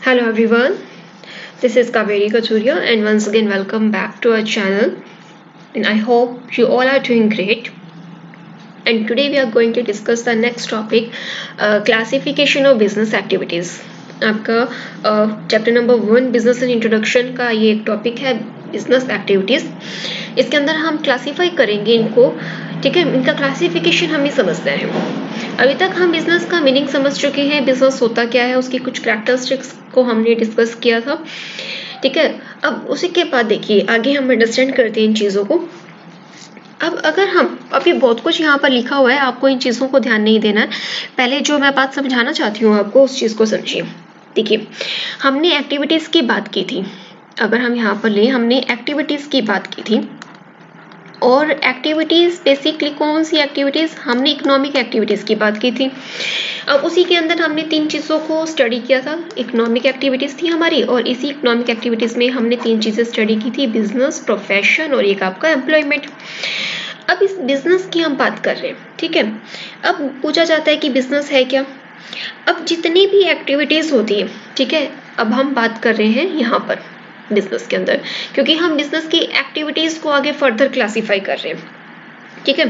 Hello everyone, this is Kaveri Kachuria and once again welcome back to our channel and I hope you all are doing great. And today we are going to discuss the next topic, classification of business activities. आपका chapter number 1 business and introduction का ये एक topic है business activities. इसके अंदर हम classify करेंगे इनको, ठीक है। इनका क्लासिफिकेशन हम ही समझते हैं। अभी तक हम बिजनेस का मीनिंग समझ चुके हैं, बिजनेस होता क्या है, उसकी कुछ कैरेक्टरिस्टिक्स को हमने डिस्कस किया था, ठीक है। अब उसी के बाद देखिए आगे हम अंडरस्टैंड करते हैं इन चीज़ों को। अब अगर हम अभी बहुत कुछ यहाँ पर लिखा हुआ है, आपको इन चीज़ों को ध्यान नहीं देना है। पहले जो मैं बात समझाना चाहती हूँ आपको उस चीज़ को समझिए। देखिए हमने एक्टिविटीज़ की बात की थी, अगर हम यहाँ पर लें हमने एक्टिविटीज़ की बात की थी और एक्टिविटीज़ बेसिकली कौन सी एक्टिविटीज़, हमने इकोनॉमिक एक्टिविटीज़ की बात की थी। अब उसी के अंदर हमने 3 चीज़ों को स्टडी किया था। इकोनॉमिक एक्टिविटीज़ थी हमारी और इसी इकोनॉमिक एक्टिविटीज़ में हमने 3 चीज़ें स्टडी की थी, बिजनेस, प्रोफेशन और एक आपका एम्प्लॉयमेंट। अब इस बिजनेस की हम बात कर रहे हैं, ठीक है। अब पूछा जाता है कि बिजनेस है क्या। अब जितनी भी एक्टिविटीज़ होती है, ठीक है, अब हम बात कर रहे हैं यहाँ पर बिजनेस के अंदर, क्योंकि हम बिजनेस की एक्टिविटीज़ को आगे फर्दर क्लासीफाई कर रहे हैं, ठीक है।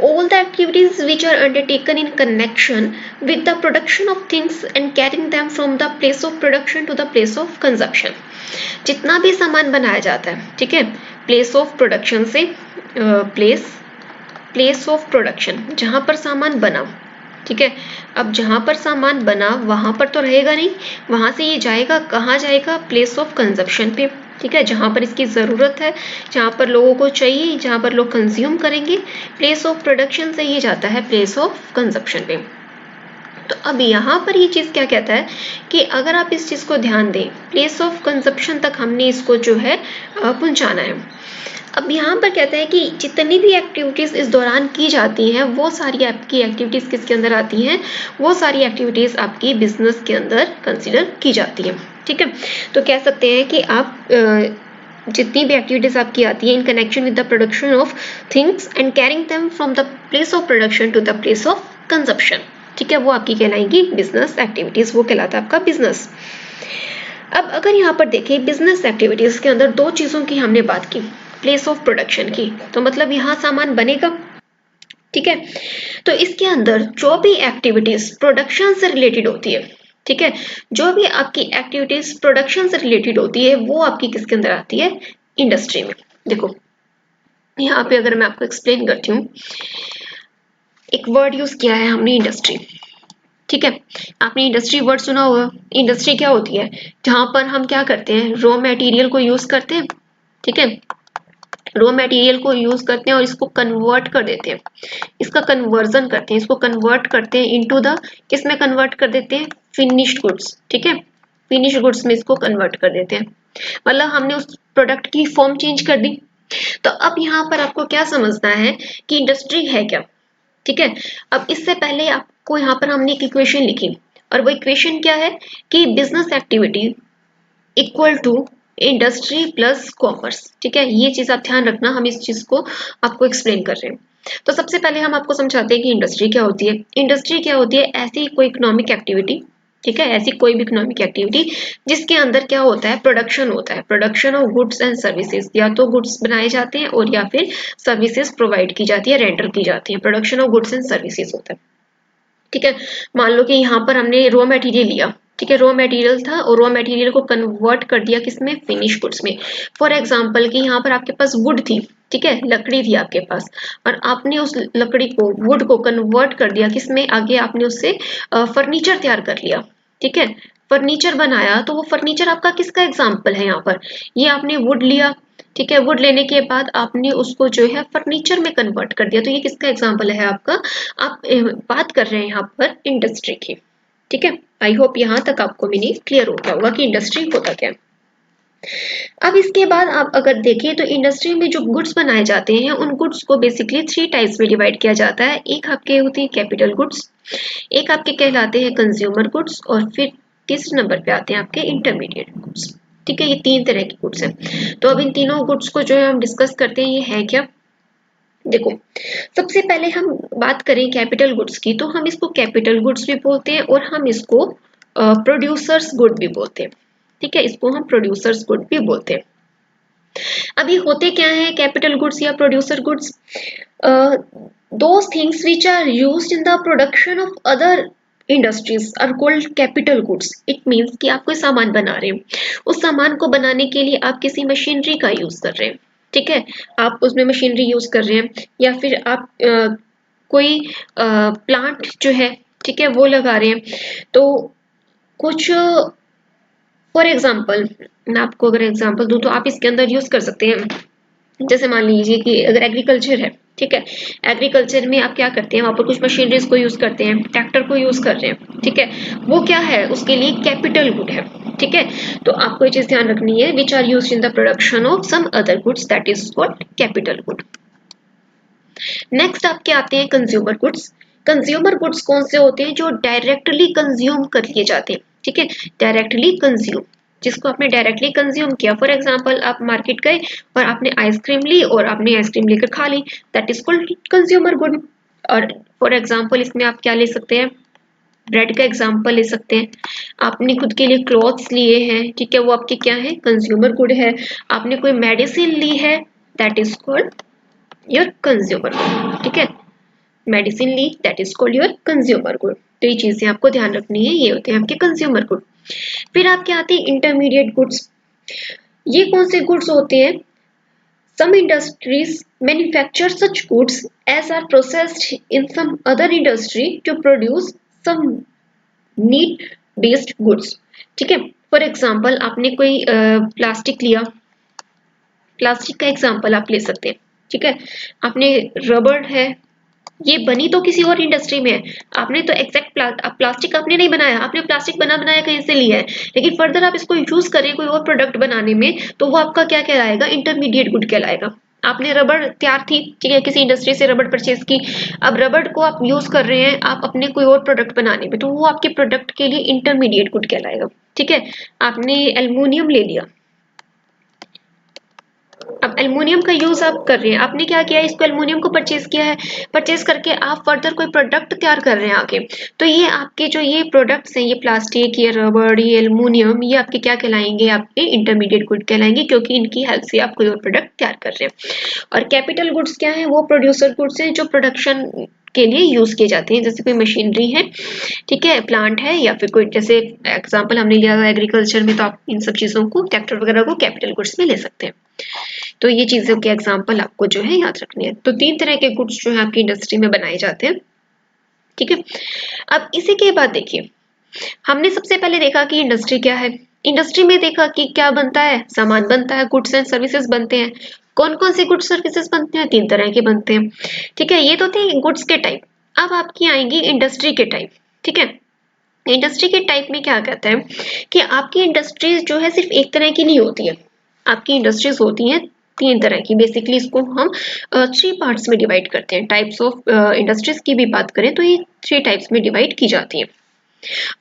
All the activities which are undertaken in connection with the production of things and carrying them from the place of production to the place of consumption. जितना भी सामान बनाया जाता है, ठीक है, प्लेस ऑफ प्रोडक्शन से प्लेस ऑफ प्रोडक्शन, जहां पर सामान बना, ठीक है। अब जहां पर सामान बना वहां पर तो रहेगा नहीं, वहां से ये जाएगा कहाँ जाएगा, प्लेस ऑफ कंजप्शन पे, ठीक है, जहां पर इसकी ज़रूरत है, जहां पर लोगों को चाहिए, जहां पर लोग कंज्यूम करेंगे। प्लेस ऑफ प्रोडक्शन से ये जाता है प्लेस ऑफ कंजप्शन पे। तो अब यहाँ पर ये चीज़ क्या कहता है कि अगर आप इस चीज़ को ध्यान दें, प्लेस ऑफ कंजप्शन तक हमने इसको जो है पहुँचाना है। अब यहाँ पर कहता है कि जितनी भी एक्टिविटीज़ इस दौरान की जाती हैं वो सारी आपकी एक्टिविटीज़ किसके अंदर आती हैं, वो सारी एक्टिविटीज़ आपकी बिजनेस के अंदर कंसिडर की जाती हैं, ठीक है। तो कह सकते हैं कि आप जितनी भी एक्टिविटीज़ आपकी आती हैं in connection with the production of things and carrying them from the place of production to the place of consumption, ठीक है, वो आपकी कहलाएंगी बिजनेस एक्टिविटीज़, वो कहलाता है आपका बिजनेस। अब अगर यहाँ पर देखें बिजनेस एक्टिविटीज़ के अंदर 2 चीज़ों की हमने बात की, प्लेस ऑफ प्रोडक्शन की, तो मतलब यहाँ सामान बनेगा, ठीक है। तो इसके अंदर जो भी एक्टिविटीज प्रोडक्शन से रिलेटेड होती है, ठीक है, जो भी आपकी एक्टिविटीज प्रोडक्शन से रिलेटेड होती है वो आपकी किसके अंदर आती है, इंडस्ट्री में। देखो यहाँ पे अगर मैं आपको एक्सप्लेन करती हूँ, एक वर्ड यूज किया है हमने, इंडस्ट्री, ठीक है। आपने इंडस्ट्री वर्ड सुना होगा। इंडस्ट्री क्या होती है, जहां पर हम क्या करते हैं, रॉ मटेरियल को यूज करते हैं, ठीक है, रॉ मटेरियल को यूज करते हैं और इसको कन्वर्ट कर देते हैं, इसका कन्वर्जन करते हैं, इसको कन्वर्ट करते हैं इनटू द, किस में कन्वर्ट कर देते हैं, फिनिश्ड गुड्स, ठीक है, फिनिश्ड गुड्स में इसको कन्वर्ट कर देते हैं, मतलब हमने उस प्रोडक्ट की फॉर्म चेंज कर दी। तो अब यहाँ पर आपको क्या समझना है कि इंडस्ट्री है क्या, ठीक है। अब इससे पहले आपको यहाँ पर हमने एक इक्वेशन लिखी और वो इक्वेशन क्या है कि business activity equal to industry plus commerce, ठीक है। ये चीज आप ध्यान रखना, हम इस चीज को आपको एक्सप्लेन कर रहे हैं। तो सबसे पहले हम आपको समझाते हैं कि इंडस्ट्री क्या होती है। इंडस्ट्री क्या होती है, ऐसी कोई इकोनॉमिक एक्टिविटी, ठीक है, ऐसी कोई भी इकोनॉमिक एक्टिविटी जिसके अंदर क्या होता है, प्रोडक्शन होता है, production of goods and services, या तो गुड्स बनाए जाते हैं और या फिर सर्विसेज प्रोवाइड की जाती है, रेंडर की जाती है, production of goods and services होता है, ठीक है। मान लो कि यहाँ पर हमने रॉ मटेरियल लिया, ठीक है, रॉ मटेरियल था और रॉ मटेरियल को कन्वर्ट कर दिया किसमें, फिनिश गुड्स में। फॉर एग्जांपल कि यहाँ पर आपके पास वुड थी, ठीक है, लकड़ी थी आपके पास और आपने उस लकड़ी को, वुड को कन्वर्ट कर दिया किसमें, आगे आपने उससे फर्नीचर तैयार कर लिया, ठीक है, फर्नीचर बनाया। तो वो फर्नीचर आपका किसका एग्जाम्पल है, यहाँ पर ये आपने वुड लिया, ठीक है, वुड लेने के बाद आपने उसको जो है फर्नीचर में कन्वर्ट कर दिया, तो ये किसका एग्जाम्पल है आपका, आप बात कर रहे हैं यहाँ पर इंडस्ट्री की, ठीक है। आई होप यहाँ तक आपको मीनिंग क्लियर हो गया होगा कि इंडस्ट्री होता क्या है। अब इसके बाद आप अगर देखें तो इंडस्ट्री में जो गुड्स बनाए जाते हैं उन गुड्स को बेसिकली 3 टाइप्स में डिवाइड किया जाता है। एक आपके होती है कैपिटल गुड्स, एक आपके कहलाते हैं कंज्यूमर गुड्स और फिर तीसरे नंबर पे आते हैं आपके इंटरमीडिएट गुड्स, ठीक है। ये 3 तरह के गुड्स हैं। तो अब इन तीनों गुड्स को जो है हम डिस्कस करते हैं, ये है क्या। देखो सबसे पहले हम बात करें कैपिटल गुड्स की, तो हम इसको कैपिटल गुड्स भी बोलते हैं और हम इसको प्रोड्यूसर्स गुड भी बोलते हैं, ठीक है, इसको हम प्रोड्यूसर्स गुड भी बोलते हैं। अभी होते क्या है कैपिटल गुड्स या producer goods? Those things which are used in the production of other industries are called capital goods. It means कि आप कोई सामान बना रहे हैं, उस सामान को बनाने के लिए आप किसी मशीनरी का यूज कर रहे हैं, ठीक है, आप उसमें मशीनरी यूज कर रहे हैं, या फिर आप कोई प्लांट जो है, ठीक है, वो लगा रहे हैं। तो कुछ फॉर एग्जाम्पल, मैं आपको अगर एग्जाम्पल दूं तो आप इसके अंदर यूज कर सकते हैं, जैसे मान लीजिए कि अगर एग्रीकल्चर है, ठीक है, एग्रीकल्चर में आप क्या करते हैं, वहां पर कुछ मशीनरीज को यूज करते हैं, ट्रैक्टर को यूज कर रहे हैं, ठीक है, वो क्या है, उसके लिए कैपिटल गुड है, ठीक है। तो आपको ये चीज ध्यान रखनी है, which are used in the production of some other goods, that is called capital good. Next आपके आते हैं कंज्यूमर गुड्स। कंज्यूमर गुड्स कौन से होते हैं? जो डायरेक्टली कंज्यूम कर लिए जाते हैं, ठीक है, डायरेक्टली कंज्यूम, जिसको आपने डायरेक्टली कंज्यूम किया। फॉर एग्जांपल आप मार्केट गए और आपने आइसक्रीम ली और आपने आइसक्रीम लेकर खा ली, that is called consumer good. और फॉर एग्जांपल इसमें आप क्या ले सकते हैं, ब्रेड का एग्जांपल ले सकते हैं। आपने खुद के लिए क्लॉथ्स लिए हैं, ठीक है, वो आपके क्या है, कंज्यूमर गुड है। आपने कोई मेडिसिन ली है, that is called your consumer good, ठीक है, मेडिसिन ली, that is called your consumer good. तो ये चीजें आपको ध्यान रखनी है, ये होते हैं आपके कंज्यूमर गुड। फिर आपके आते हैं इंटरमीडिएट गुड्स। ये कौन से गुड्स होते हैं? Some industries manufacture such goods as are processed in some other industry to produce some need based goods, ठीक है। फॉर एग्जाम्पल आपने कोई प्लास्टिक लिया, प्लास्टिक का एग्जाम्पल आप ले सकते हैं, ठीक है, आपने रबड़ है, ये बनी तो किसी और इंडस्ट्री में है, आपने तो एग्जैक्ट प्लास्टिक आपने नहीं बनाया, आपने प्लास्टिक बना बनाया कहीं से लिया है, लेकिन फर्दर आप इसको यूज करें कोई और प्रोडक्ट बनाने में, तो वो आपका क्या कहलाएगा, इंटरमीडिएट गुड कहलाएगा। आपने रबड़ तैयार थी, ठीक है, किसी इंडस्ट्री से रबड़ परचेज की, अब रबड़ को आप यूज कर रहे हैं आप अपने कोई और प्रोडक्ट बनाने में, तो वो आपके प्रोडक्ट के लिए इंटरमीडिएट गुड कहलाएगा, ठीक है। आपने एल्युमिनियम ले लिया, अब एल्युमिनियम का यूज आप कर रहे हैं, आपने क्या किया, इसको एल्युमिनियम को परचेज किया है, परचेज करके आप फर्दर कोई प्रोडक्ट तैयार कर रहे हैं आगे, तो ये आपके जो ये प्रोडक्ट्स हैं, ये प्लास्टिक, ये रबड़, ये एल्युमिनियम, ये आपके क्या कहलाएंगे, आपके इंटरमीडिएट गुड कहलाएंगे, क्योंकि इनकी हेल्प से आप कोई और प्रोडक्ट तैयार कर रहे हैं। और कैपिटल गुड्स क्या है? वो प्रोड्यूसर गुड्स हैं जो प्रोडक्शन के लिए यूज किए जाते हैं, जैसे कोई मशीनरी है, ठीक है, प्लांट है, या फिर कोई, जैसे एग्जांपल हमने लिया था एग्रीकल्चर में, तो आप इन सब चीजों को, ट्रैक्टर वगैरह को कैपिटल गुड्स में ले सकते हैं। तो ये चीजों के एग्जाम्पल आपको जो है याद रखने हैं। तो 3 तरह के गुड्स जो है आपकी इंडस्ट्री में बनाए जाते हैं, ठीक है। अब इसी के बाद देखिए, हमने सबसे पहले देखा कि इंडस्ट्री क्या है, इंडस्ट्री में देखा कि क्या बनता है, सामान बनता है, गुड्स एंड सर्विसेज बनते हैं। कौन कौन से गुड्स सर्विसेज बनते हैं? 3 तरह के बनते हैं, ठीक है, ये तो थे गुड्स के टाइप। अब आपकी आएंगी इंडस्ट्री के टाइप, ठीक है। इंडस्ट्री के टाइप में क्या कहते हैं कि आपकी इंडस्ट्रीज जो है सिर्फ एक तरह की नहीं होती है, आपकी इंडस्ट्रीज होती हैं 3 तरह की। बेसिकली इसको हम 3 पार्ट्स में डिवाइड करते हैं। टाइप्स ऑफ इंडस्ट्रीज की भी बात करें तो ये 3 टाइप्स में डिवाइड की जाती है।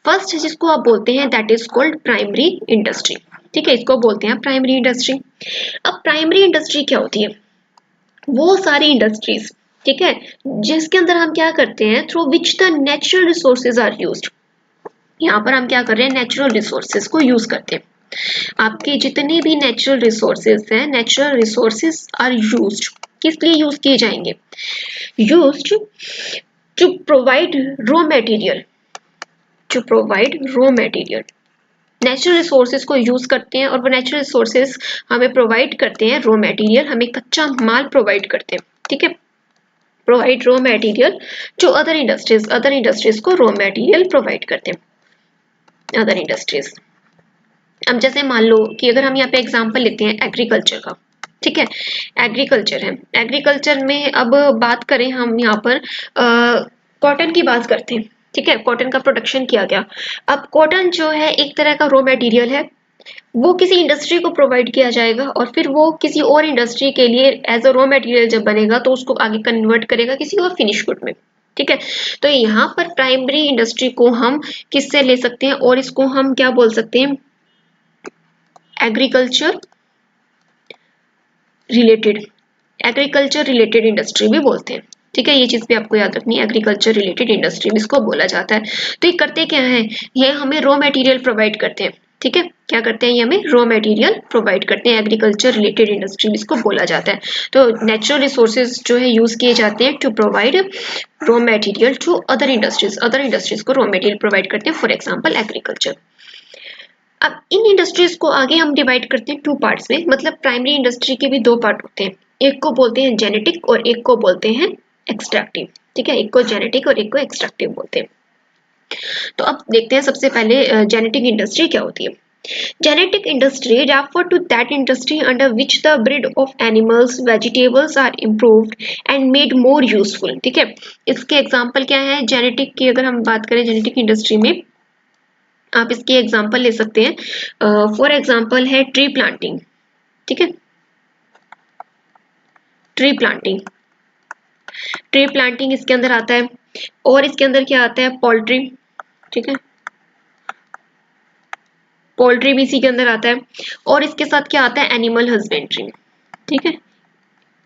फर्स्ट जिसको आप बोलते हैं that is called primary industry, ठीक है, इसको बोलते हैं प्राइमरी इंडस्ट्री। अब प्राइमरी इंडस्ट्री क्या होती है? वो सारी इंडस्ट्रीज, ठीक है, जिसके अंदर हम क्या करते हैं, through which the natural resources are used. यहाँ पर हम क्या कर रहे हैं, नेचुरल रिसोर्सेज को यूज करते हैं। आपके जितने भी नेचुरल रिसोर्सेज हैं, नेचुरल रिसोर्सेज आर यूज्ड, किस लिए यूज किए जाएंगे? Used to provide raw material, to provide raw material. Natural resources को यूज करते हैं और वो नेचुरल रिसोर्सेज हमें प्रोवाइड करते हैं रॉ मटेरियल, हमें कच्चा माल प्रोवाइड करते हैं, ठीक है, प्रोवाइड रॉ मटेरियल जो अदर इंडस्ट्रीज को रॉ मटेरियल प्रोवाइड करते हैं, अदर इंडस्ट्रीज। अब जैसे मान लो कि अगर हम यहाँ पे एग्जांपल लेते हैं एग्रीकल्चर का, ठीक है, एग्रीकल्चर है, एग्रीकल्चर में अब बात करें हम यहाँ पर कॉटन की बात करते हैं, ठीक है, कॉटन का प्रोडक्शन किया गया। अब कॉटन जो है एक तरह का रॉ मटेरियल है, वो किसी इंडस्ट्री को प्रोवाइड किया जाएगा और फिर वो किसी और इंडस्ट्री के लिए एज अ रॉ मटेरियल जब बनेगा तो उसको आगे कन्वर्ट करेगा किसी और फिनिश गुड में, ठीक है। तो यहाँ पर प्राइमरी इंडस्ट्री को हम किससे ले सकते हैं, और इसको हम क्या बोल सकते हैं, agriculture related, agriculture related industry भी बोलते हैं, ठीक है, ये चीज भी आपको याद रखनी है, एग्रीकल्चर रिलेटेड इंडस्ट्री इसको बोला जाता है। तो ये करते क्या है, ये हमें रॉ मटेरियल प्रोवाइड करते हैं। ठीक है, क्या करते हैं, ये हमें रॉ मटेरियल प्रोवाइड करते हैं, एग्रीकल्चर रिलेटेड इंडस्ट्री इसको बोला जाता है। तो नेचुरल रिसोर्सेज जो है यूज किए जाते हैं to provide raw material to other industries को रॉ मटेरियल प्रोवाइड करते हैं, फॉर एग्जाम्पल एग्रीकल्चर। अब इन इंडस्ट्रीज को आगे हम डिवाइड करते हैं टू पार्ट्स में, मतलब प्राइमरी इंडस्ट्री के भी दो पार्ट होते हैं, एक को बोलते हैं जेनेटिक और एक को बोलते हैं एक्सट्रैक्टिव। ठीक है, एक को जेनेटिक और एक को एक्सट्रैक्टिव बोलते हैं। तो अब देखते हैं सबसे पहले जेनेटिक इंडस्ट्री क्या होती है। Genetic industry refer to that industry under which the breed of animals vegetables are improved and made more useful. ठीक है, इसके एग्जांपल क्या है, जेनेटिक की अगर हम बात करें जेनेटिक इंडस्ट्री में, आप इसकी एग्जांपल ले सकते हैं, फॉर एग्जांपल है ट्री प्लांटिंग। ठीक है, ट्री प्लांटिंग इसके अंदर आता है, और इसके अंदर क्या आता है, पोल्ट्री। ठीक है, पोल्ट्री भी इसी के अंदर आता है, और इसके साथ क्या आता है, एनिमल हस्बेंड्री। ठीक है,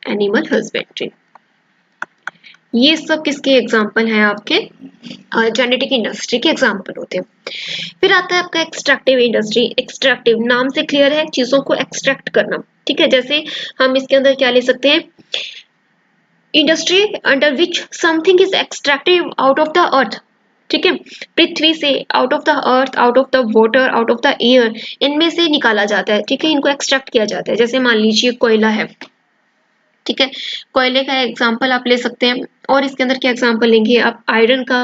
एनिमल हस्बेंड्री, ये सब किसके एग्जाम्पल हैं, आपके जेनेटिक इंडस्ट्री के एग्जाम्पल होते हैं। फिर आता है आपका एक्सट्रैक्टिव इंडस्ट्री। एक्सट्रैक्टिव नाम से क्लियर है, चीजों को एक्सट्रैक्ट करना। ठीक है, जैसे हम इसके अंदर क्या ले सकते हैं, industry under which something is extracted out of the earth. ठीक है, पृथ्वी से, out of the earth, out of the water, out of the air, इनमें से निकाला जाता है। ठीक है, इनको एक्सट्रैक्ट किया जाता है। जैसे मान लीजिए कोयला है, ठीक है, कोयले का एग्जांपल आप ले सकते हैं, और इसके अंदर क्या एग्जांपल लेंगे आप, आयरन का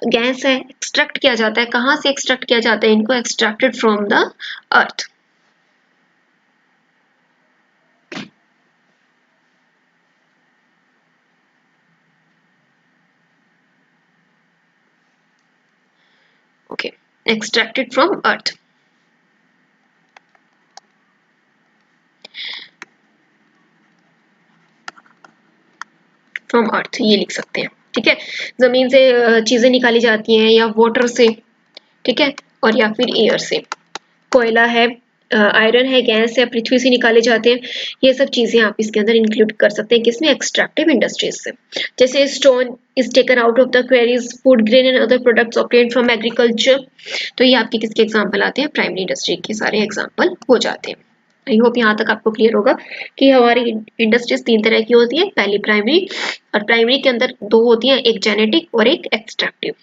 गैस है, एक्सट्रैक्ट किया जाता है। कहाँ से एक्सट्रैक्ट किया जाता है, इनको extracted from the earth. Okay, extracted from earth. From earth ये लिख सकते हैं। ठीक है, जमीन से चीजें निकाली जाती हैं, या वाटर से, ठीक है, और या फिर एयर से। कोयला है, आयरन है, गैस है, पृथ्वी से निकाले जाते हैं। ये सब चीजें आप इसके अंदर इंक्लूड कर सकते हैं, किसमें, एक्सट्रैक्टिव इंडस्ट्रीज से। जैसे stone is taken out of the queries, food grain and other products obtained from agriculture. तो ये आपके किसके एग्जांपल आते हैं, प्राइमरी इंडस्ट्री के सारे एग्जांपल हो जाते हैं। आई होप यहाँ तक आपको क्लियर होगा कि हमारी इंडस्ट्रीज तीन तरह की होती है, पहली प्राइमरी, और प्राइमरी के अंदर दो होती हैं, एक जेनेटिक और एक एक्सट्रैक्टिव।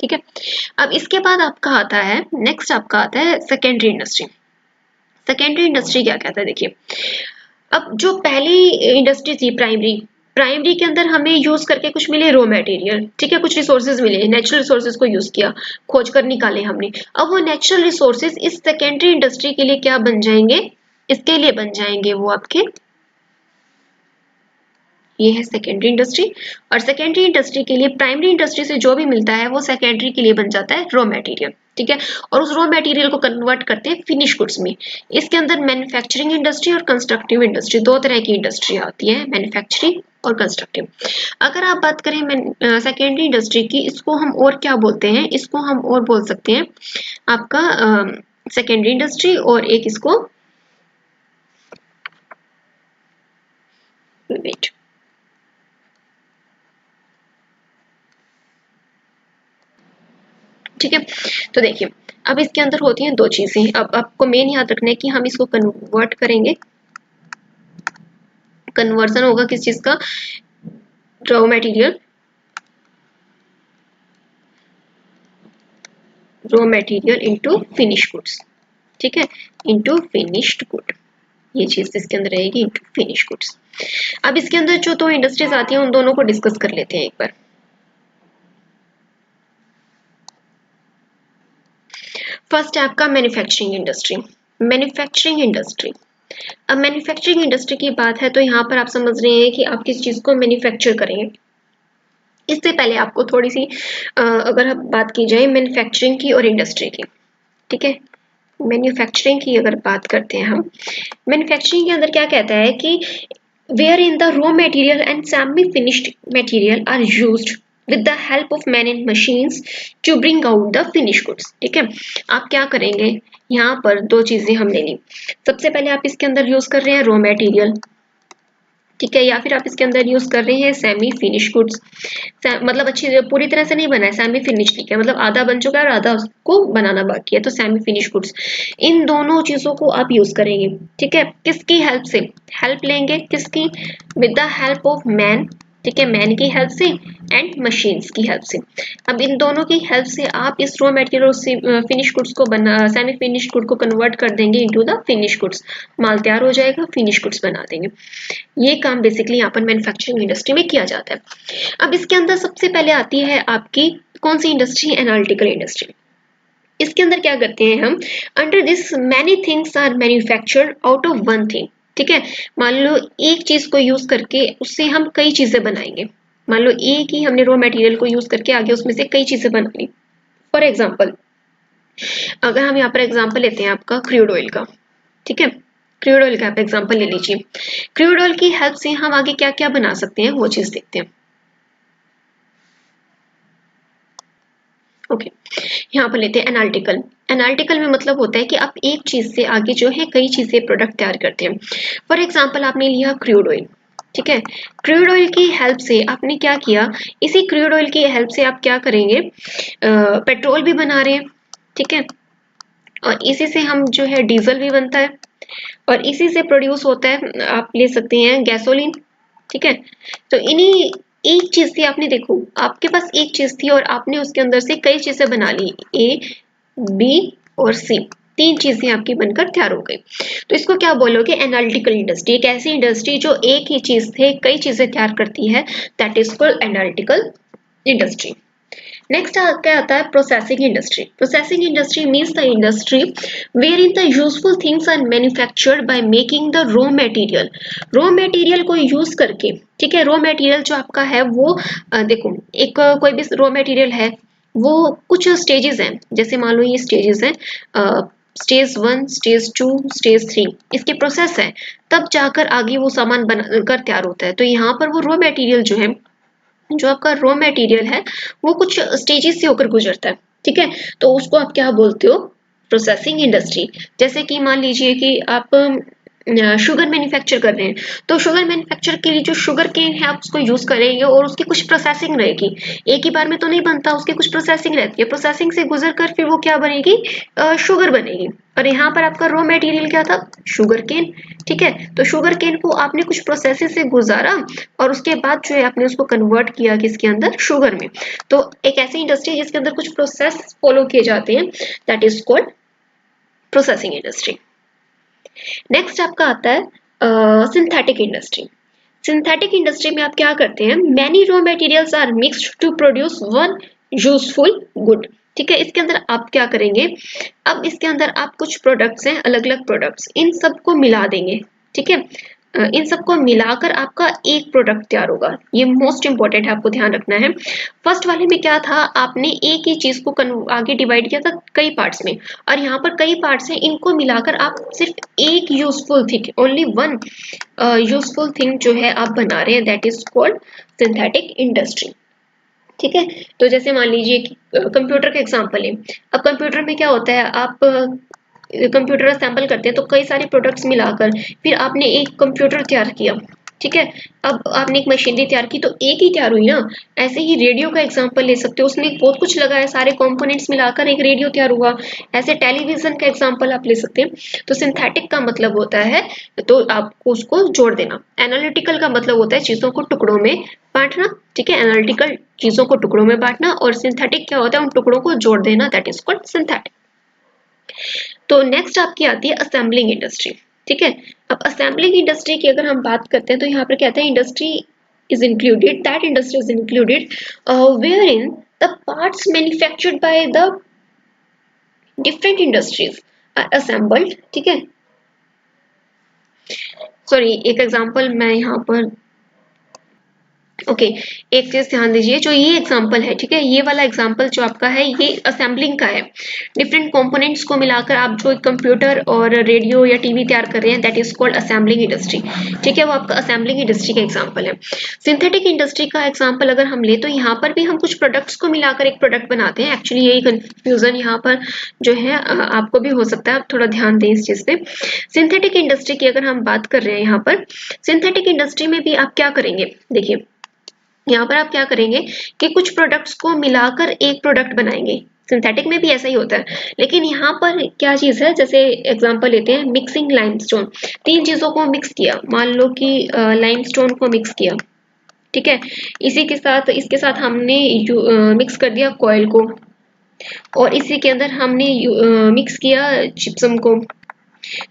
ठीक है, अब इसके बाद आपका आता है, नेक्स्ट आपका आता है सेकेंडरी इंडस्ट्री। सेकेंडरी इंडस्ट्री क्या कहता है, देखिए, अब जो पहली इंडस्ट्री थी प्राइमरी, प्राइमरी के अंदर हमें यूज करके कुछ मिले रॉ मटेरियल। ठीक है, कुछ रिसोर्सेज मिले, नेचुरल रिसोर्सेज को यूज किया, खोज कर निकाले हमने। अब वो नेचुरल रिसोर्सेज इस सेकेंडरी इंडस्ट्री के लिए क्या बन जाएंगे, इसके लिए बन जाएंगे वो आपके, ये है सेकेंडरी इंडस्ट्री। और सेकेंडरी इंडस्ट्री के लिए प्राइमरी इंडस्ट्री से जो भी मिलता है वो सेकेंडरी के लिए बन जाता है रॉ मटेरियल। ठीक है, और उस रॉ मटेरियल को कन्वर्ट करते हैं फिनिश गुड्स में। इसके अंदर मैन्युफैक्चरिंग इंडस्ट्री और कंस्ट्रक्टिव इंडस्ट्री, दो तरह की इंडस्ट्री आती है, मैन्युफैक्चरिंग और कंस्ट्रक्टिव। अगर आप बात करें सेकेंडरी इंडस्ट्री की, इसको हम और क्या बोलते हैं, इसको हम और बोल सकते हैं आपका सेकेंडरी इंडस्ट्री, और एक इसको वेट, ठीक है। तो देखिए, अब इसके अंदर होती हैं दो चीजें। अब आपको मेन याद रखना है कि हम इसको कन्वर्ट करेंगे, कन्वर्जन होगा किस चीज का, raw material, raw material into finish goods. ठीक है, इनटू फिनिश्ड गुड, ये चीज इसके अंदर रहेगी, इनटू फिनिश गुड्स। अब इसके अंदर जो दो इंडस्ट्रीज आती हैं उन दोनों को डिस्कस कर लेते हैं एक बार। फर्स्ट है आपका मैन्युफैक्चरिंग इंडस्ट्री। मैन्युफैक्चरिंग इंडस्ट्री, अब मैन्युफैक्चरिंग इंडस्ट्री की बात है तो यहाँ पर आप समझ रहे हैं कि आप किस चीज को मैन्युफैक्चर करेंगे। इससे पहले आपको थोड़ी सी अगर बात की जाए मैन्युफैक्चरिंग की और इंडस्ट्री की, ठीक है, मैन्युफैक्चरिंग की अगर बात करते हैं हम, मैन्युफैक्चरिंग के अंदर क्या कहता है कि where in the raw material and semi finished material are used with the help of man and machines to bring out the finished goods। ठीक है, आप क्या करेंगे, यहाँ पर दो चीजें हमने ली। सबसे पहले आप इसके अंदर यूज कर रहे हैं रॉ मटेरियल, ठीक है, या फिर आप इसके अंदर यूज कर रहे हैं सेमी फिनिश गुड्स, मतलब अच्छी पूरी तरह से नहीं बना है, सेमी फिनिश ठीक है, मतलब आधा बन चुका है और आधा उसको बनाना बाकी है, तो सेमी फिनिश गुड्स, इन दोनों चीजों को आप यूज करेंगे। ठीक है, किसकी हेल्प से, हेल्प लेंगे किसकी, with the help of man, ठीक है, मैन की हेल्प से एंड मशीन्स की हेल्प से। अब इन दोनों की हेल्प से आप इस रॉ मटेरियल से फिनिश गुड्स को बना, सेमी फिनिश गुड को कन्वर्ट कर देंगे इनटू द फिनिश गुड्स, माल तैयार हो जाएगा, फिनिश गुड्स बना देंगे। ये काम बेसिकली यहाँ पर मैन्युफैक्चरिंग इंडस्ट्री में किया जाता है। अब इसके अंदर सबसे पहले आती है आपकी कौन सी इंडस्ट्री, एनालिटिकल इंडस्ट्री। इसके अंदर क्या करते हैं हम, under this many things are manufactured out of one thing. ठीक है, मान लो एक चीज को यूज करके उससे हम कई चीजें बनाएंगे, मान लो एक ही हमने रॉ मटेरियल को यूज करके आगे उसमें से कई चीजें बना ली। फॉर एग्जाम्पल, अगर हम यहाँ पर एग्जाम्पल लेते हैं आपका क्रूड ऑयल का, ठीक है, क्रूड ऑयल का आप एग्जाम्पल ले लीजिए। क्रूड ऑयल की हेल्प से हम आगे क्या क्या बना सकते हैं वो चीज देखते हैं। ओके, यहाँ पर लेते हैं एनालिटिकल। एनालिटिकल में मतलब होता है कि आप एक चीज से आगे जो है कई चीजें प्रोडक्ट तैयार करते हैं। फॉर एग्जाम्पल आपने लिया क्रूड ऑयल, ठीक है, क्रूड ऑयल की हेल्प से आपने क्या किया, इसी क्रूड ऑयल की हेल्प से आप क्या करेंगे, पेट्रोल भी बना रहे हैं, ठीक है, और इसी से हम जो है डीजल भी बनता है, और इसी से प्रोड्यूस होता है, आप ले सकते हैं गैसोलीन। ठीक है, तो इन्हीं एक चीज थी, आपने देखो आपके पास एक चीज थी और आपने उसके अंदर से कई चीजें बना ली, ए बी और सी, तीन चीजें आपकी बनकर तैयार हो गई। तो इसको क्या बोलोगे, एनालिटिकल इंडस्ट्री। एक ऐसी इंडस्ट्री जो एक ही चीज से कई चीजें तैयार करती है, that is called analytical industry. Next क्या आता है, processing industry. Processing industry means the industry where in the useful things are manufactured by making the raw material. Raw material को यूज करके, ठीक है, रॉ मटेरियल जो आपका है वो देखो एक कोई भी रॉ मटेरियल है, वो कुछ स्टेजेस हैं, जैसे मान लो ये स्टेजेस हैं, स्टेज 1, स्टेज 2, स्टेज 3, इसके प्रोसेस है, तब जाकर आगे वो सामान बनकर तैयार होता है। तो यहाँ पर वो रॉ मटेरियल जो है, जो आपका रॉ मटेरियल है, वो कुछ स्टेजेस से होकर गुजरता है। ठीक है, तो उसको आप क्या बोलते हो, प्रोसेसिंग इंडस्ट्री। जैसे कि मान लीजिए कि आप शुगर मैन्युफैक्चर कर रहे हैं, तो शुगर मैन्युफैक्चर के लिए जो शुगर केन है आप उसको यूज करेंगे और उसकी कुछ प्रोसेसिंग रहेगी, एक ही बार में तो नहीं बनता, उसकी कुछ प्रोसेसिंग रहती है, प्रोसेसिंग से गुजर कर फिर वो क्या बनेगी, शुगर बनेगी। और यहाँ पर आपका रॉ मटेरियल क्या था, शुगर केन। ठीक है, तो शुगर केन को आपने कुछ प्रोसेसेस से गुजारा और उसके बाद जो है आपने उसको कन्वर्ट किया किसके अंदर, शुगर में। तो एक ऐसी इंडस्ट्री है जिसके अंदर कुछ प्रोसेस फॉलो किए जाते हैं, that is called processing industry. Next आपका आता है सिंथेटिक इंडस्ट्री। सिंथेटिक इंडस्ट्री में आप क्या करते हैं, many raw materials are mixed to produce one useful good. ठीक है, इसके अंदर आप क्या करेंगे, अब इसके अंदर आप कुछ प्रोडक्ट्स हैं, अलग अलग प्रोडक्ट्स, इन सबको मिला देंगे। ठीक है, इन सबको मिलाकर आपका एक प्रोडक्ट तैयार होगा। ये मोस्ट इंपॉर्टेंट है, आपको ध्यान रखना है। फर्स्ट वाले में क्या था, आपने एक ही चीज को आगे डिवाइड किया था कई पार्ट्स में, और यहाँ पर कई पार्ट्स हैं, इनको मिलाकर आप सिर्फ एक useful thing, only one useful thing जो है आप बना रहे हैं, that is called synthetic industry. ठीक है, तो जैसे मान लीजिए कि कंप्यूटर का एग्जांपल है। अब कंप्यूटर में क्या होता है, आप कंप्यूटर असेंबल करते हैं तो कई सारे प्रोडक्ट्स मिलाकर फिर आपने एक कंप्यूटर तैयार किया। ठीक है, अब आपने एक मशीनरी तैयार की तो एक ही तैयार हुई ना। ऐसे ही रेडियो का एग्जांपल ले सकते हो, उसमें बहुत कुछ लगा है, सारे कंपोनेंट्स मिलाकर एक रेडियो तैयार हुआ। ऐसे टेलीविजन का एग्जांपल आप ले सकते हैं। तो सिंथेटिक का मतलब होता है तो आपको उसको जोड़ देना, एनालिटिकल का मतलब होता है चीजों को टुकड़ों में बांटना। ठीक है, एनालिटिकल चीजों को टुकड़ों में बांटना, और सिंथेटिक क्या होता है, उन टुकड़ों को जोड़ देना, दैट इज कॉल्ड सिंथेटिक। तो नेक्स्ट आपकी आती है असेंबलिंग इंडस्ट्री। ठीक है, अब असेंबलिंग इंडस्ट्री की अगर हम बात करते हैं तो यहाँ पर कहते हैं industry is included, that industry is included where in the parts manufactured by the different industries are assembled. ठीक है, सॉरी एक एग्जांपल मैं यहाँ पर ओके एक चीज ध्यान दीजिए, जो ये एग्जांपल है, ठीक है, ये वाला एग्जांपल जो आपका है ये असेंबलिंग का है। डिफरेंट कंपोनेंट्स को मिलाकर आप जो एक कंप्यूटर और रेडियो या टीवी तैयार कर रहे हैं, that is called assembling industry. ठीक है, वो आपका असेंबलिंग इंडस्ट्री का एग्जांपल है। सिंथेटिक इंडस्ट्री का एग्जांपल अगर हम ले तो यहाँ पर भी हम कुछ प्रोडक्ट्स को मिलाकर एक प्रोडक्ट बनाते हैं। एक्चुअली यही कंफ्यूजन यहाँ पर जो है आपको भी हो सकता है, आप थोड़ा ध्यान दें इस चीज पे। सिंथेटिक इंडस्ट्री की अगर हम बात कर रहे हैं यहाँ पर, सिंथेटिक इंडस्ट्री में भी आप क्या करेंगे, देखिए यहाँ पर आप क्या करेंगे कि कुछ प्रोडक्ट्स को मिलाकर एक प्रोडक्ट बनाएंगे। सिंथेटिक में भी ऐसा ही होता है, लेकिन यहाँ पर क्या चीज है, जैसे एग्जांपल लेते हैं मिक्सिंग लाइमस्टोन। तीन चीजों को मिक्स किया, मान लो कि लाइमस्टोन को मिक्स किया, ठीक है, इसी के साथ इसके साथ हमने मिक्स कर दिया कॉयल को, और इसी के अंदर हमने मिक्स किया जिप्सम को।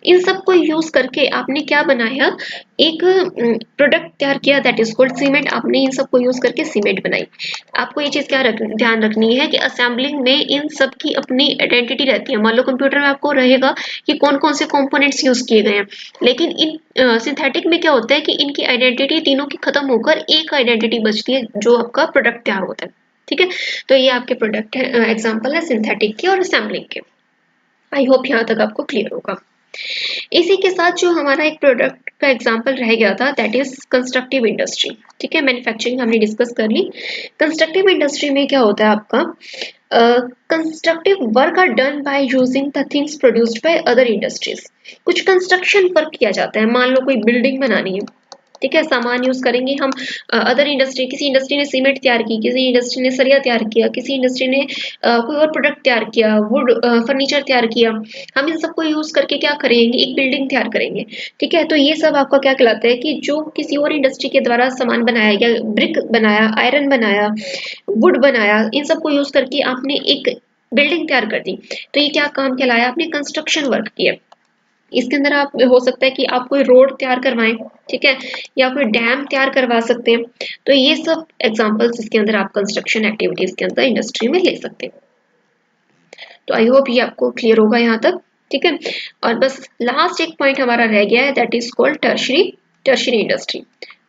इन सब को यूज करके आपने क्या बनाया, एक प्रोडक्ट तैयार किया, दैट इज कॉल्ड सीमेंट। आपने इन सब को यूज करके सीमेंट बनाई। आपको ये चीज क्या ध्यान रखनी है कि असेंबलिंग में इन सब की अपनी आइडेंटिटी रहती है। मान लो कंप्यूटर में आपको रहेगा कि कौन कौन से कंपोनेंट्स यूज किए गए हैं, लेकिन इन सिंथेटिक में क्या होता है कि इनकी आइडेंटिटी तीनों की खत्म होकर एक आइडेंटिटी बचती है, जो आपका प्रोडक्ट तैयार होता है। ठीक है, तो ये आपके प्रोडक्ट है, एग्जाम्पल है सिंथेटिक के और असेंबलिंग के। आई होप यहाँ तक आपको क्लियर होगा। इसी के साथ जो हमारा एक प्रोडक्ट का एग्जांपल रह गया था, दैट इज कंस्ट्रक्टिव इंडस्ट्री। ठीक है, मैन्युफैक्चरिंग हमने डिस्कस कर ली। कंस्ट्रक्टिव इंडस्ट्री में क्या होता है आपका, constructive work are done by using the things produced by other industries. कुछ कंस्ट्रक्शन वर्क किया जाता है, मान लो कोई बिल्डिंग बनानी है, ठीक है, सामान यूज करेंगे हम अदर इंडस्ट्री। किसी इंडस्ट्री ने सीमेंट तैयार की, किसी इंडस्ट्री ने सरिया तैयार किया, किसी इंडस्ट्री ने कोई और प्रोडक्ट तैयार किया, वुड फर्नीचर तैयार किया। हम इन सबको यूज करके क्या करेंगे, एक बिल्डिंग तैयार करेंगे। ठीक है, तो ये सब आपका क्या कहलाता है कि जो किसी और इंडस्ट्री के द्वारा सामान बनाया गया, ब्रिक बनाया, आयरन बनाया, वुड बनाया, इन सबको यूज करके आपने एक बिल्डिंग तैयार कर दी। तो ये क्या काम कहलाया, आपने कंस्ट्रक्शन वर्क किया। इसके अंदर आप हो सकता है कि आप कोई रोड तैयार करवाएं, ठीक है, या कोई डैम तैयार करवा सकते हैं। तो ये सब एग्जांपल्स इसके अंदर आप कंस्ट्रक्शन एक्टिविटीज के अंदर इंडस्ट्री में ले सकते हैं। तो आई होप ये आपको क्लियर होगा यहाँ तक। ठीक है, और बस लास्ट एक पॉइंट हमारा रह गया है, that is called tertiary industry.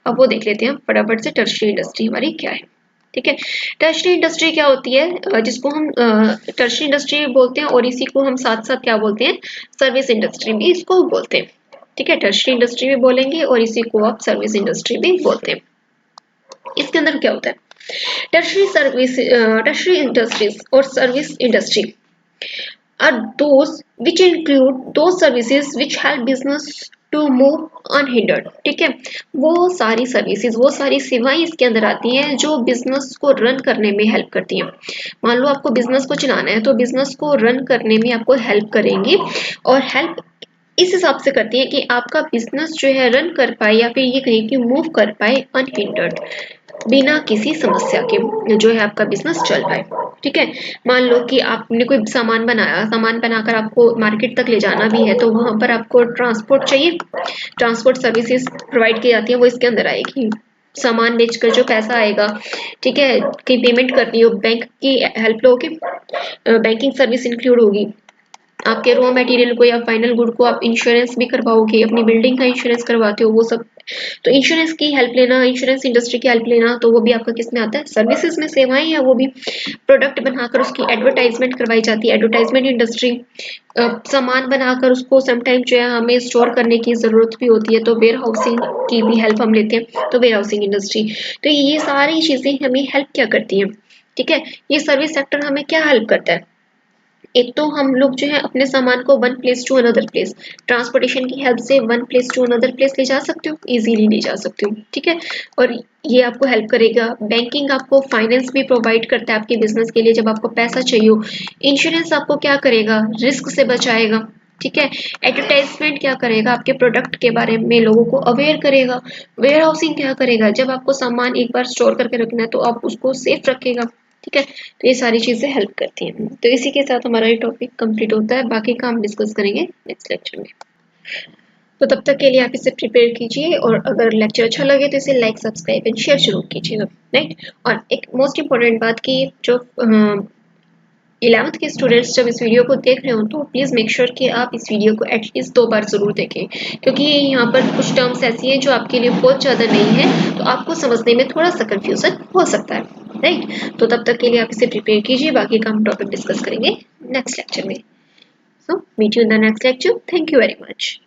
अब वो देख लेते हैं फटाफट से, टर्शरी इंडस्ट्री हमारी क्या है। ठीक है, टर्शरी इंडस्ट्री क्या होती है, जिसको हम टर्शरी इंडस्ट्री बोलते हैं, और इसी को हम साथ साथ क्या बोलते हैं, सर्विस इंडस्ट्री भी इसको बोलते हैं। ठीक है, टर्शरी इंडस्ट्री भी बोलेंगे और इसी को आप सर्विस इंडस्ट्री भी बोलते हैं। इसके अंदर क्या होता है, टर्शरी इंडस्ट्रीज और service industry are those which include those services which help business to move unhindered। ठीक है, वो सारी सर्विसेज, वो सारी सेवाएं इसके अंदर आती हैं जो बिजनेस को रन करने में हेल्प करती हैं। मान लो आपको बिजनेस को चलाना है, तो बिजनेस को रन करने में आपको हेल्प करेंगी, और हेल्प इस हिसाब से करती है कि आपका बिजनेस जो है रन कर पाए, या फिर ये कहें कि मूव कर पाए अनहिंडर्ड, बिना किसी समस्या के जो है आपका बिजनेस चल पाए। ठीक है, मान लो कि आपने कोई सामान बनाया, सामान बनाकर आपको मार्केट तक ले जाना भी है, तो वहां पर आपको ट्रांसपोर्ट चाहिए, ट्रांसपोर्ट सर्विसेज प्रोवाइड की जाती है, वो इसके अंदर आएगी। सामान बेचकर जो पैसा आएगा, ठीक है, कि पेमेंट करनी हो, बैंक की हेल्प लोगे, बैंकिंग सर्विस इंक्लूड होगी। आपके रॉ मटेरियल को या फाइनल गुड को आप इंश्योरेंस भी करवाओगे, अपनी बिल्डिंग का इंश्योरेंस करवाते हो, वो सब। तो इंश्योरेंस की हेल्प लेना, इंश्योरेंस इंडस्ट्री की हेल्प लेना, तो वो भी आपका किस में आता है, सर्विसेज में। सेवाएं है वो भी, प्रोडक्ट बनाकर उसकी एडवर्टाइजमेंट करवाई जाती है, एडवर्टाइजमेंट इंडस्ट्री। सामान बनाकर उसको समटाइम जो है हमें स्टोर करने की जरूरत भी होती है, तो वेयर हाउसिंग की भी हेल्प हम लेते हैं, तो वेयर हाउसिंग इंडस्ट्री। तो ये सारी चीजें हमें हेल्प क्या करती हैं, ठीक है, ये सर्विस सेक्टर हमें क्या हेल्प करता है। एक तो हम लोग जो है अपने सामान को one place to another place, transportation की हेल्प से one place to another place ले जा सकते हो, इजीली ले जा सकते हो। ठीक है, और ये आपको हेल्प करेगा। बैंकिंग आपको फाइनेंस भी प्रोवाइड करता है आपके बिजनेस के लिए, जब आपको पैसा चाहिए हो। इंश्योरेंस आपको क्या करेगा, रिस्क से बचाएगा। ठीक है, एडवर्टाइजमेंट क्या करेगा, आपके प्रोडक्ट के बारे में लोगों को अवेयर करेगा। वेयर हाउसिंग क्या करेगा, जब आपको सामान एक बार स्टोर करके रखना है तो आप उसको सेफ रखेगा। ठीक है, तो ये सारी चीजें हेल्प करती हैं। तो इसी के साथ हमारा ये टॉपिक कंप्लीट होता है, बाकी का हम डिस्कस करेंगे नेक्स्ट लेक्चर में। तो तब तक के लिए आप इसे प्रिपेयर कीजिए, और अगर लेक्चर अच्छा लगे तो इसे लाइक, सब्सक्राइब एंड शेयर जरूर कीजिएगा, राइट। और एक मोस्ट इम्पोर्टेंट बात की, जो 11th के स्टूडेंट्स जब इस वीडियो को देख रहे हो तो प्लीज़ मेक श्योर कि आप इस वीडियो को एटलीस्ट 2 बार ज़रूर देखें, क्योंकि यहाँ पर कुछ टर्म्स ऐसी हैं जो आपके लिए बहुत ज़्यादा नई है, तो आपको समझने में थोड़ा सा कन्फ्यूज़न हो सकता है, राइट। तो तब तक के लिए आप इसे प्रिपेयर कीजिए, बाकी का हम टॉपिक डिस्कस करेंगे नेक्स्ट लेक्चर में। So meet you in the next lecture. Thank you very much.